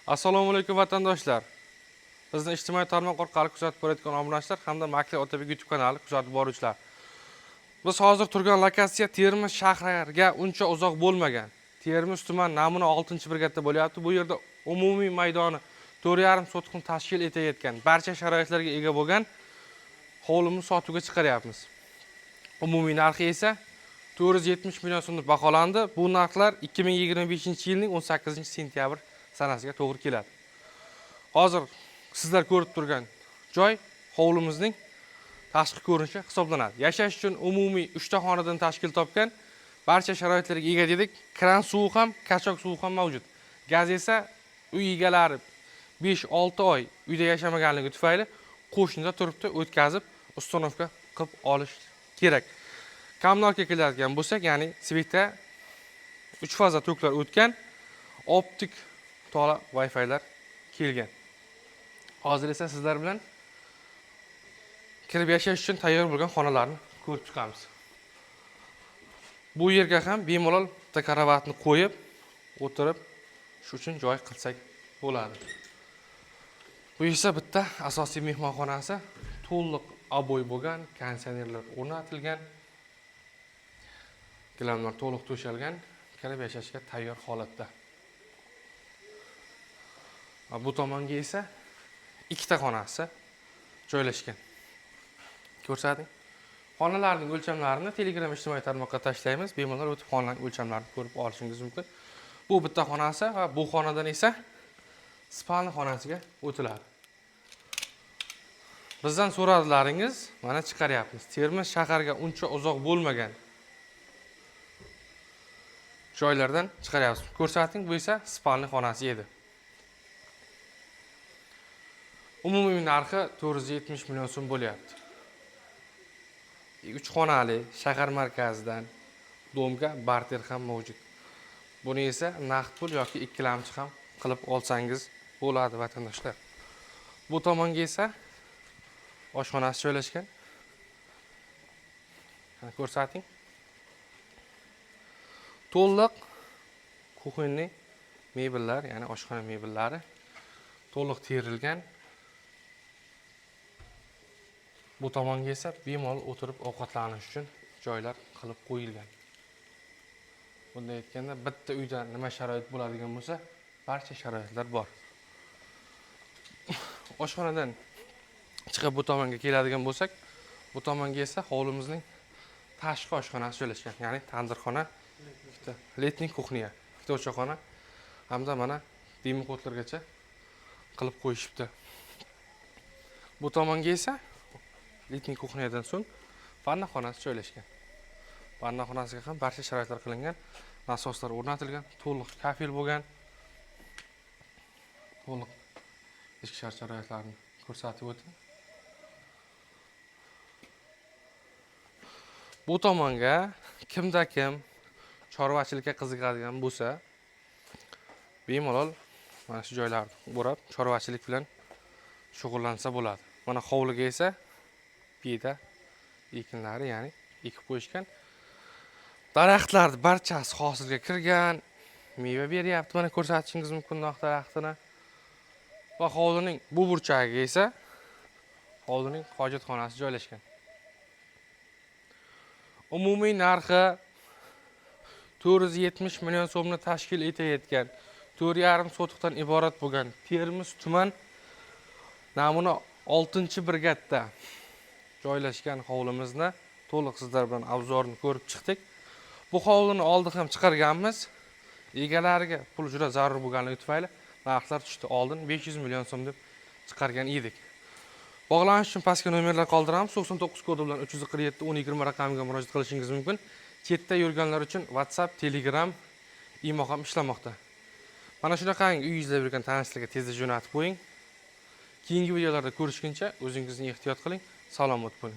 Assalomu alaykum vatandoshlar. Bizni ijtimoiy tarmoq orqali kuzatib borayotgan obunachilar hamda Makli Otabek YouTube kanali kuzatib boruvchilar. Biz hozir turgan lokatsiya Termiz shahriga uncha uzoq bo'lmagan. Termiz tuman Namuna 6-brigadda bo'lyapti. Bu yerda umumiy maydoni 4,5 sotixni tashkil etayotgan, barcha sharoitlarga ega bo'lgan hovlimizni sotuvga chiqaryapmiz. Umumiy narxi esa 470 million so'm deb baholandi. Bu narxlar 2025-yilning 18-sentyabr sanasiga to'g'ri keladi. Hozir sizlar ko'rib turgan joy hovlimizning tashqi ko'rinishi hisoblanadi. Yashash uchun umumiy 3 ta xonadan tashkil topgan, barcha sharoitlarga ega dedik. Kran suvi ham, kachok suvi ham mavjud. Gaz esa uy egalari 5-6 oy uyda yashamaganligi tufayli qo'shnida turibdi, o'tkazib uстановка qilib olish kerak. Kommunalga keladigan bo'lsak, ya'ni sveta 3 faza toklar o'tgan, optik to'la Wi-Fi'lar kelgan. Hozir esa sizlar bilan kirib yashash uchun tayyor bo'lgan xonalarni ko'rib chiqamiz. Bu yerga ham bemalol bitta karavatni qo'yib, o'tirib, shu uchun joy qilsak bo'ladi. Bu esa bitta asosiy mehmonxonasi, to'liq aboy bo'lgan, konditsionerlar o'rnatilgan, gilamlar to'liq to'shalgan, kirib yashashga tayyor holatda. Bu tomonga esa ikkita xonasi joylashgan. Ko'rsating. Xonalarning o'lchamlarini Telegram ijtimoiy tarmoqqa tashlaymiz. Bemalol o'tib xonalarning o'lchamlarini ko'rib olishingiz mumkin. Bu bitta xonasi va bu xonadan esa spalni xonasiga o'tiladi. Bizdan so'radilaringiz, mana chiqaryapmiz. Termiz shaharga uncha uzoq bo'lmagan joylardan chiqaryapmiz. Ko'rsating, bu esa spalni xonasi edi. Umumiy narxi 470 million so'm bo'lyapti. 3 xonali shahar markazidan domga barter ham mavjud. Buni esa naqd pul yoki ikkilamchi ham qilib olsangiz bo'ladi vatandoshlar. Bu tomonga esa oshxonasi joylashgan. Ko'rsating. To'liq kuxonniy mebellar, ya'ni oshxona mebellari to'liq terilgan. Bu tomonga esa bemalol o'tirib ovqatlanish uchun joylar qilib qo'yilgan. Bunday aytganda, bitta uyda nima sharoit bo'ladigan bo'lsa, barcha sharoitlar bor. Oshxonadan chiqib bu tomonga keladigan bo'lsak, bu tomonga esa hovlimizning tashqi oshxonasi joylashgan, ya'ni tandirxona, ikkita letniy kuxniya, ikkita o'choqxona hamda mana dimoxodlargacha qilib qo'yishibdi. Bu tomonga esa letniy kuxniyadan so'ng vanna xonasi joylashgan. Vanna xonasiga ham barcha sharoitlar qilingan, nasoslar o'rnatilgan, to'liq kafel bo'lgan. To'liq ichki sharoitlarni ko'rsatib o'tdim. Bu tomonga kimda kim chorvachilikka qiziqadigan bo'lsa, bemalol mana shu joylarni o'rab, chorvachilik bilan shug'ullansa bo'ladi. Mana hovliga esa beda ekinlari, ya'ni ekib qo'yishgan. Daraxtlar barchasi hosilga kirgan, meva beryapti. Mana ko'rsatishingiz mumkin nok daraxtini. Va hovlining bu burchagiga esa hovlining hojatxonasi joylashgan. Umumiy narxi 470 million so'mni tashkil etayotgan, 4,5 sotixdan iborat bo'lgan Termiz tuman Namuna 6-brigadda joylashgan hovlimizni to'liq sizlar bilan obzorini ko'rib chiqdik. Bu hovlini oldin ham chiqarganmiz. Egalariga pul juda zarur bo'lganligi tufayli narxlar tushdi. Oldin 500 million so'm deb chiqargan edik. Bog'lanish uchun pastga nomerlar qoldiramiz. 99 kodi bilan 347 1020 raqamiga murojaat qilishingiz mumkin. Chetda yurganlar uchun WhatsApp, Telegram, imo ham ishlamoqda. Mana shunaqa uy izlab yurgan tanishlarga tezda jo'natib qo'ying. Keyingi videolarda ko'rishguncha o'zingizni ehtiyot qiling. Salomat bo'ling.